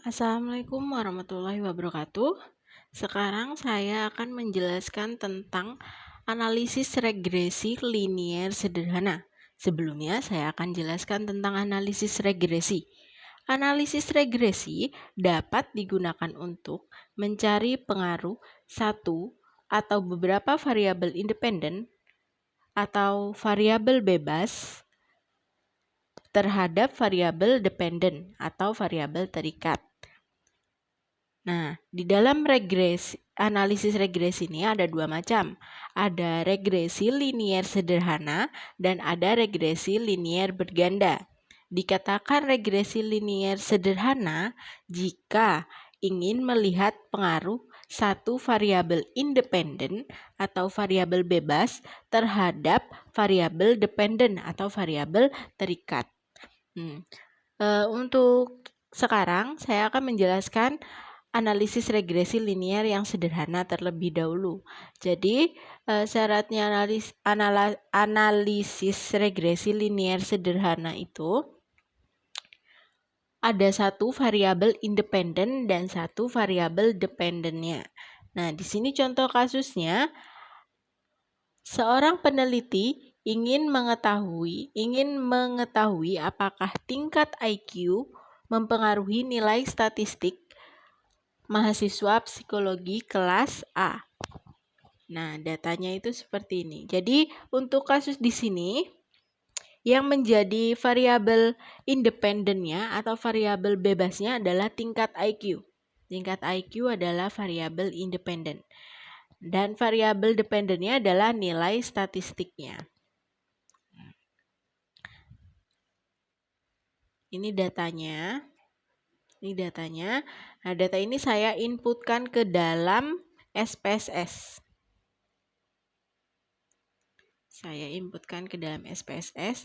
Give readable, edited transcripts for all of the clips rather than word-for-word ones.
Assalamualaikum warahmatullahi wabarakatuh. Sekarang saya akan menjelaskan tentang analisis regresi linier sederhana. Sebelumnya saya akan jelaskan tentang analisis regresi. Analisis regresi dapat digunakan untuk mencari pengaruh satu atau beberapa variabel independen atau variabel bebas terhadap variabel dependen atau variabel terikat. Nah, di dalam analisis regresi ini ada dua macam. Ada regresi linier sederhana dan ada regresi linier berganda. Dikatakan regresi linier sederhana jika ingin melihat pengaruh satu variabel independen atau variabel bebas terhadap variabel dependen atau variabel terikat. Untuk sekarang saya akan menjelaskan analisis regresi linier yang sederhana terlebih dahulu. Jadi, syaratnya analisis regresi linier sederhana itu ada satu variabel independen dan satu variabel dependennya. Nah, di sini contoh kasusnya, seorang peneliti ingin mengetahui apakah tingkat IQ mempengaruhi nilai statistik mahasiswa psikologi kelas A. Nah, datanya itu seperti ini. Jadi, untuk kasus di sini, yang menjadi variabel independennya atau variabel bebasnya adalah tingkat IQ. Tingkat IQ adalah variabel independen. Dan variabel dependennya adalah nilai statistiknya. Ini datanya. Nah, data ini saya inputkan ke dalam SPSS.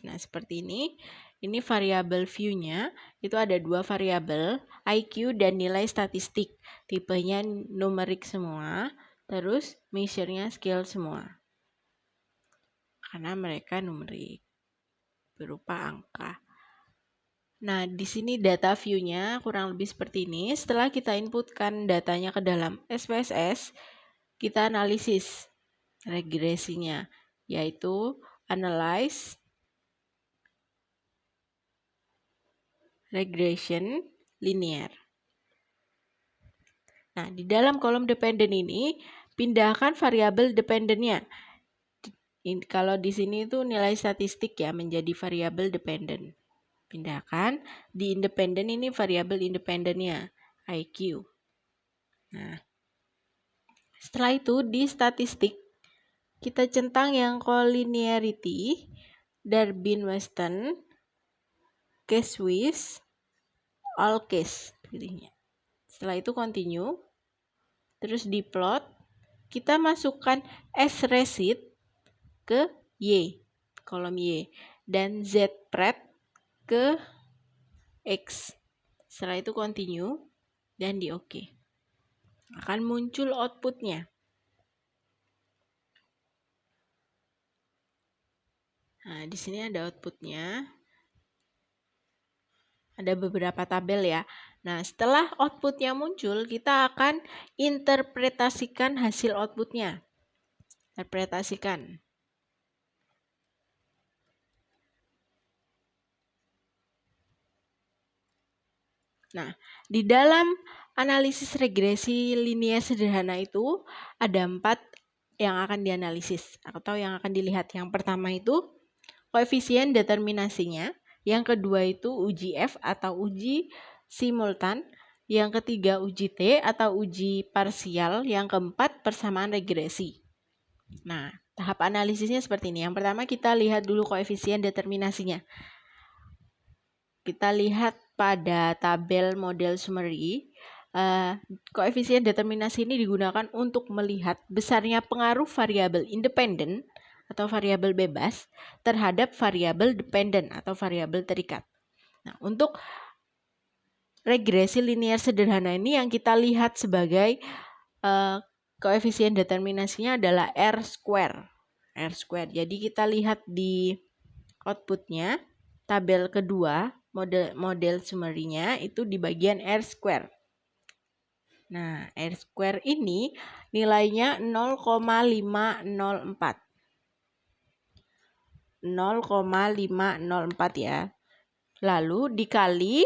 Nah, seperti ini. Ini variabel view-nya. Itu ada dua variabel, IQ dan nilai statistik. Tipenya numerik semua. Terus measure-nya scale semua. Karena mereka numerik. Berupa angka. Nah, di sini data view-nya kurang lebih seperti ini. Setelah kita inputkan datanya ke dalam SPSS, kita analisis regresinya, yaitu analyze regression linear. Nah, di dalam kolom dependen ini, pindahkan variabel dependennya. Kalau di sini itu nilai statistik ya, menjadi variabel dependen. Pindahkan, di independen ini variabel independennya, IQ. Nah, setelah itu di statistik, kita centang yang collinearity, Durbin-Weston, case-wise, all case. Pilihnya. Setelah itu continue. Terus di plot, kita masukkan S-recit ke Y, kolom Y. Dan Z-pred ke X. Setelah itu continue dan di OK. Akan muncul outputnya. Nah, di sini ada outputnya. Ada beberapa tabel ya. Nah, setelah outputnya muncul, kita akan interpretasikan hasil outputnya. Interpretasikan. Nah, di dalam analisis regresi linier sederhana itu ada 4 yang akan dianalisis atau yang akan dilihat. Yang pertama itu koefisien determinasinya, yang kedua itu uji F atau uji simultan, yang ketiga uji T atau uji parsial, yang keempat persamaan regresi. Nah, tahap analisisnya seperti ini. Yang pertama kita lihat dulu koefisien determinasinya. Kita lihat pada tabel model summary, koefisien determinasi ini digunakan untuk melihat besarnya pengaruh variabel independen atau variabel bebas terhadap variabel dependen atau variabel terikat. Nah, untuk regresi linier sederhana ini yang kita lihat sebagai koefisien determinasinya adalah R square. Jadi kita lihat di outputnya, tabel kedua, model summary-nya itu di bagian R-square. Nah, R-square ini nilainya 0,504. 0,504 ya. Lalu dikali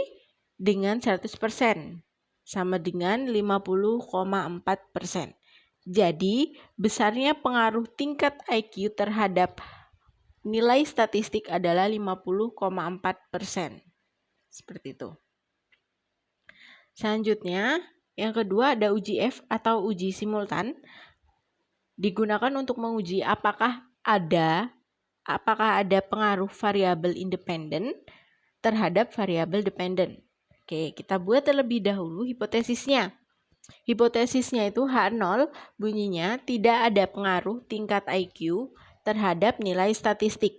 dengan 100%. Sama dengan 50,4%. Jadi, besarnya pengaruh tingkat IQ terhadap nilai statistik adalah 50,4%. Seperti itu. Selanjutnya, yang kedua ada uji F atau uji simultan. Digunakan untuk menguji apakah ada pengaruh variabel independen terhadap variabel dependen. Oke, kita buat terlebih dahulu hipotesisnya. Hipotesisnya itu H0 bunyinya tidak ada pengaruh tingkat IQ terhadap nilai statistik.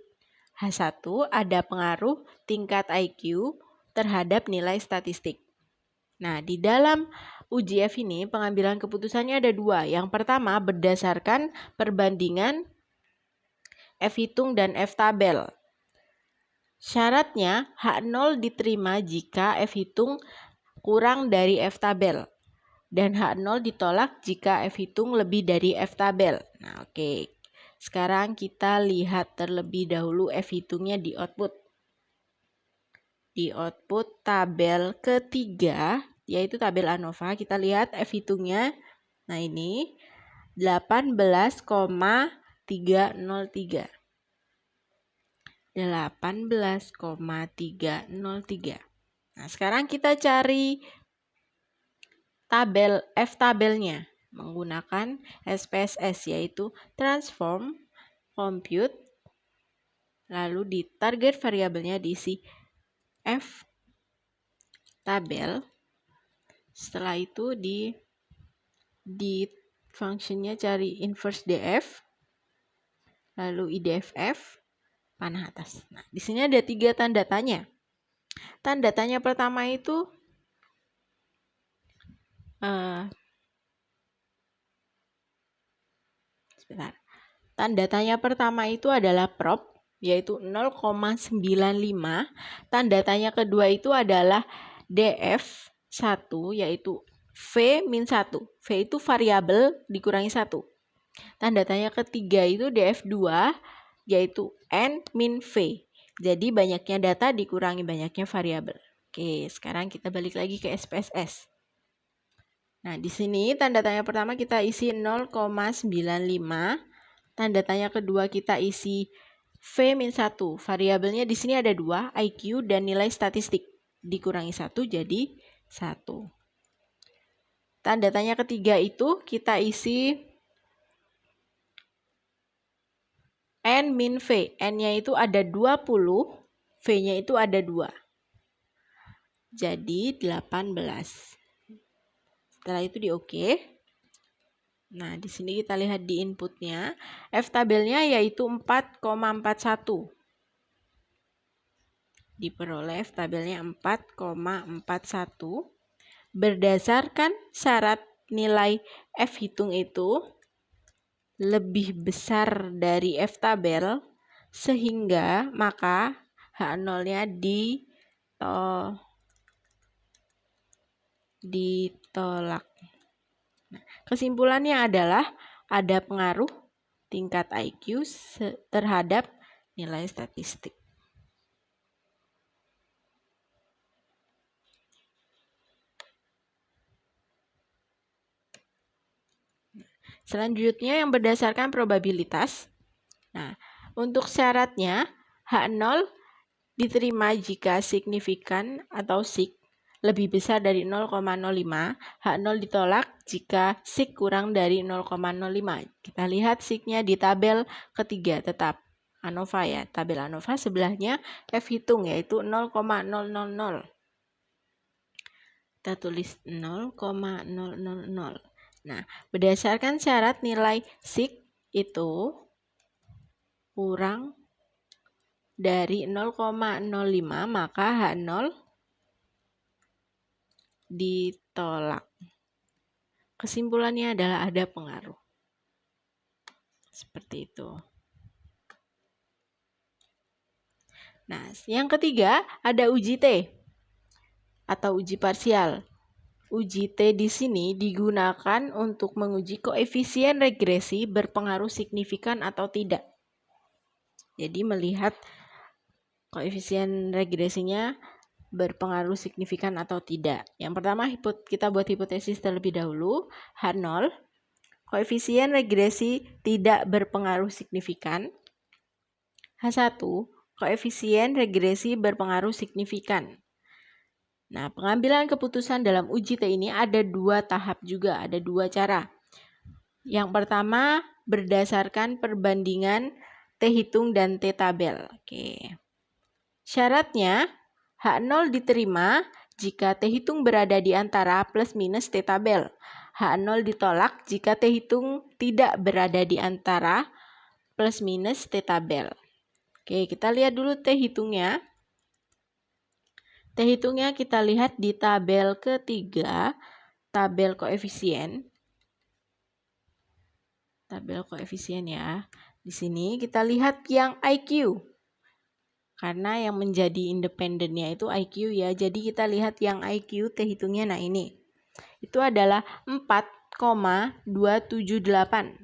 H1 ada pengaruh tingkat IQ terhadap nilai statistik. Nah, di dalam uji F ini pengambilan keputusannya ada dua. Yang pertama berdasarkan perbandingan F hitung dan F tabel. Syaratnya H0 diterima jika F hitung kurang dari F tabel. Dan H0 ditolak jika F hitung lebih dari F tabel. Nah, oke. Sekarang kita lihat terlebih dahulu F hitungnya di output. Di output tabel ketiga, yaitu tabel ANOVA, kita lihat F hitungnya. Nah, ini 18,303. 18,303. Nah, sekarang kita cari tabel F tabelnya menggunakan SPSS, yaitu transform, compute, lalu di target variabelnya diisi F tabel. Setelah itu di functionnya cari inverse DF, lalu IDFF, panah atas. Nah, di sini ada 3 tanda tanya. Tanda tanya pertama itu Tanda tanya pertama itu adalah prop, yaitu 0,95. Tanda tanya kedua itu adalah DF1, yaitu V-1. V itu variabel dikurangi 1. Tanda tanya ketiga itu DF2, yaitu N-V. Jadi banyaknya data dikurangi banyaknya variabel. Oke, sekarang kita balik lagi ke SPSS. Nah, di sini tanda tanya pertama kita isi 0,95. Tanda tanya kedua kita isi V-1. Variabelnya di sini ada 2, IQ dan nilai statistik. Dikurangi 1 jadi 1. Tanda tanya ketiga itu kita isi N-V. N-nya itu ada 20, V-nya itu ada 2. Jadi 18. Setelah itu di OK. Nah, di sini kita lihat di inputnya. F tabelnya yaitu 4,41. Diperoleh F tabelnya 4,41. Berdasarkan syarat nilai F hitung itu lebih besar dari F tabel, sehingga maka H0-nya ditolak. Nah, kesimpulannya adalah ada pengaruh tingkat IQ terhadap nilai statistik. Selanjutnya yang berdasarkan probabilitas. Nah, untuk syaratnya H0 diterima jika signifikan atau sig lebih besar dari 0,05, H0 ditolak jika sig kurang dari 0,05. Kita lihat signya di tabel ketiga tetap ANOVA ya. Tabel ANOVA sebelahnya F hitung yaitu 0,000. Kita tulis 0,000. Nah, berdasarkan syarat nilai sig itu kurang dari 0,05, maka H0 ditolak. Kesimpulannya adalah ada pengaruh. Seperti itu. Nah, yang ketiga ada uji T atau uji parsial. Uji T di sini digunakan untuk menguji koefisien regresi berpengaruh signifikan atau tidak. Jadi melihat koefisien regresinya berpengaruh signifikan atau tidak. Yang pertama kita buat hipotesis terlebih dahulu. H0, koefisien regresi tidak berpengaruh signifikan. H1, koefisien regresi berpengaruh signifikan. Nah, pengambilan keputusan dalam uji T ini ada 2 tahap juga, ada 2 cara. Yang pertama, berdasarkan perbandingan T hitung dan T tabel. Oke. Syaratnya, H0 diterima jika T hitung berada di antara plus minus T tabel. H0 ditolak jika T hitung tidak berada di antara plus minus T tabel. Oke, kita lihat dulu T hitungnya. T hitungnya kita lihat di tabel ketiga, tabel koefisien. Tabel koefisien ya. Di sini kita lihat yang IQ. Karena yang menjadi independennya itu IQ ya. Jadi kita lihat yang IQ T hitungnya, nah ini. Itu adalah 4,278.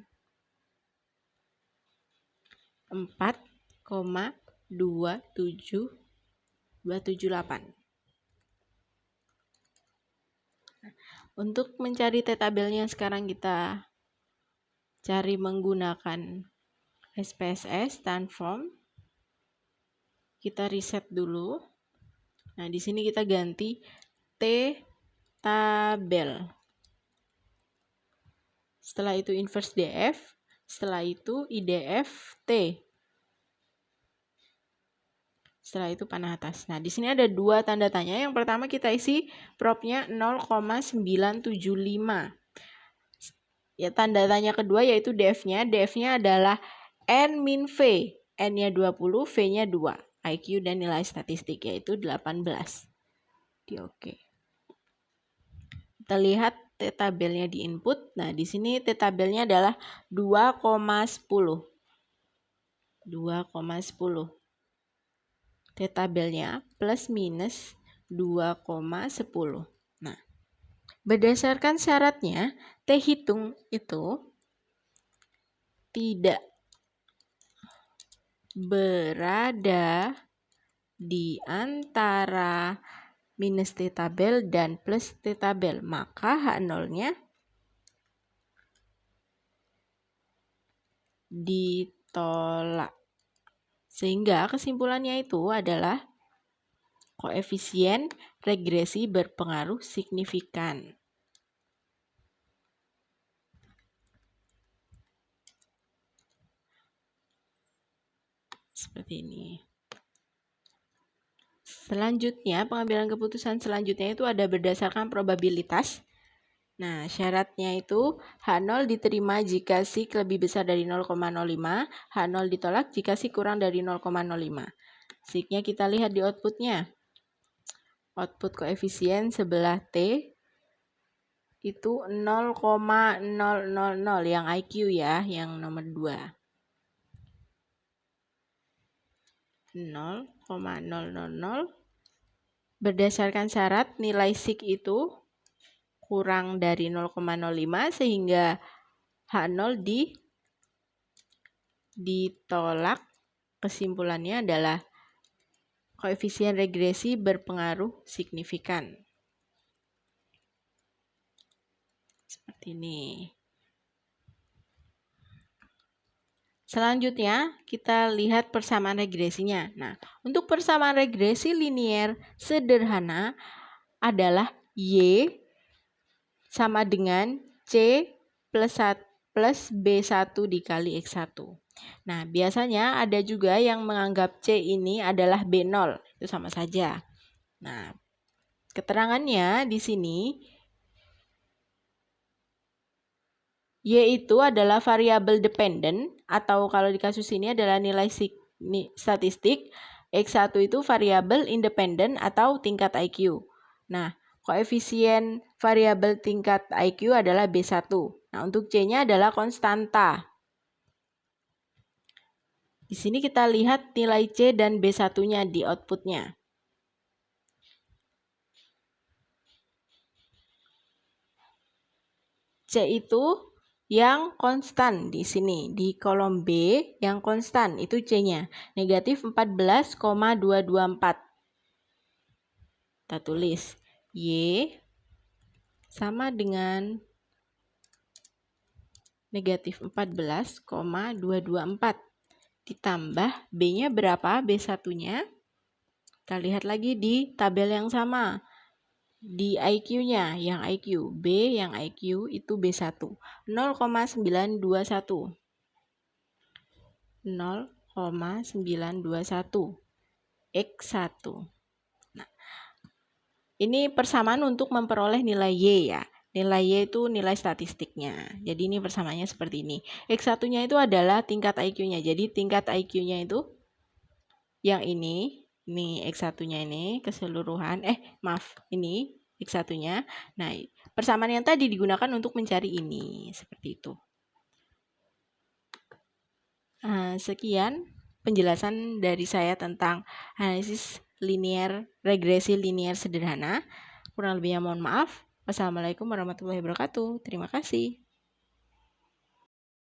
4,278. Untuk mencari T tabelnya sekarang kita cari menggunakan SPSS, transform. Kita reset dulu. Nah, di sini kita ganti T tabel. Setelah itu inverse DF, setelah itu IDF T. Setelah itu panah atas. Nah, di sini ada 2 tanda tanya. Yang pertama kita isi propnya 0,975. Ya, tanda tanya kedua yaitu DF-nya. DF-nya adalah N min V. N-nya 20, V-nya 2. IQ dan nilai statistik yaitu 18. Oke. Kita lihat T tabelnya di input. Nah, di sini T tabelnya adalah 2,10. 2,10. T tabelnya plus minus 2,10. Nah, berdasarkan syaratnya, T hitung itu tidak berada di antara minus T tabel dan plus T tabel. Maka H0-nya ditolak. Sehingga kesimpulannya itu adalah koefisien regresi berpengaruh signifikan. Seperti ini. Selanjutnya, pengambilan keputusan selanjutnya itu ada berdasarkan probabilitas. Nah, syaratnya itu H0 diterima jika SIK lebih besar dari 0,05, H0 ditolak jika SIK kurang dari 0,05. SIK-nya kita lihat di outputnya. Output koefisien sebelah T itu 0,000 yang IQ ya, yang nomor 2. 0,000. Berdasarkan syarat nilai SIK itu kurang dari 0,05 sehingga H0 ditolak. Kesimpulannya adalah koefisien regresi berpengaruh signifikan. Seperti ini. Selanjutnya, kita lihat persamaan regresinya. Nah, untuk persamaan regresi linier sederhana adalah Y sama dengan C plus B1 dikali X1. Nah, biasanya ada juga yang menganggap C ini adalah B0. Itu sama saja. Nah, keterangannya di sini Y itu adalah variabel dependent atau kalau di kasus ini adalah nilai statistik. X1 itu variabel independent atau tingkat IQ. Nah, koefisien variabel tingkat IQ adalah B1. Nah, untuk C-nya adalah konstanta. Di sini kita lihat nilai C dan B1-nya di outputnya. C itu yang konstan di sini. Di kolom B yang konstan itu C-nya. Negatif 14,224. Kita tulis Y sama dengan negatif 14,224. Ditambah B-nya berapa? B1-nya. Kita lihat lagi di tabel yang sama. Di IQ-nya, yang IQ. B yang IQ itu B1. 0,921. 0,921. X1. Nah, ini persamaan untuk memperoleh nilai Y ya. Nilai Y itu nilai statistiknya. Jadi ini persamaannya seperti ini. X1-nya itu adalah tingkat IQ-nya. Jadi tingkat IQ-nya itu yang ini X1-nya ini keseluruhan. Ini X1-nya. Nah, persamaan yang tadi digunakan untuk mencari ini. Seperti itu. Sekian penjelasan dari saya tentang analisis regresi linear sederhana. Kurang lebihnya mohon maaf. Wassalamualaikum warahmatullahi wabarakatuh. Terima kasih.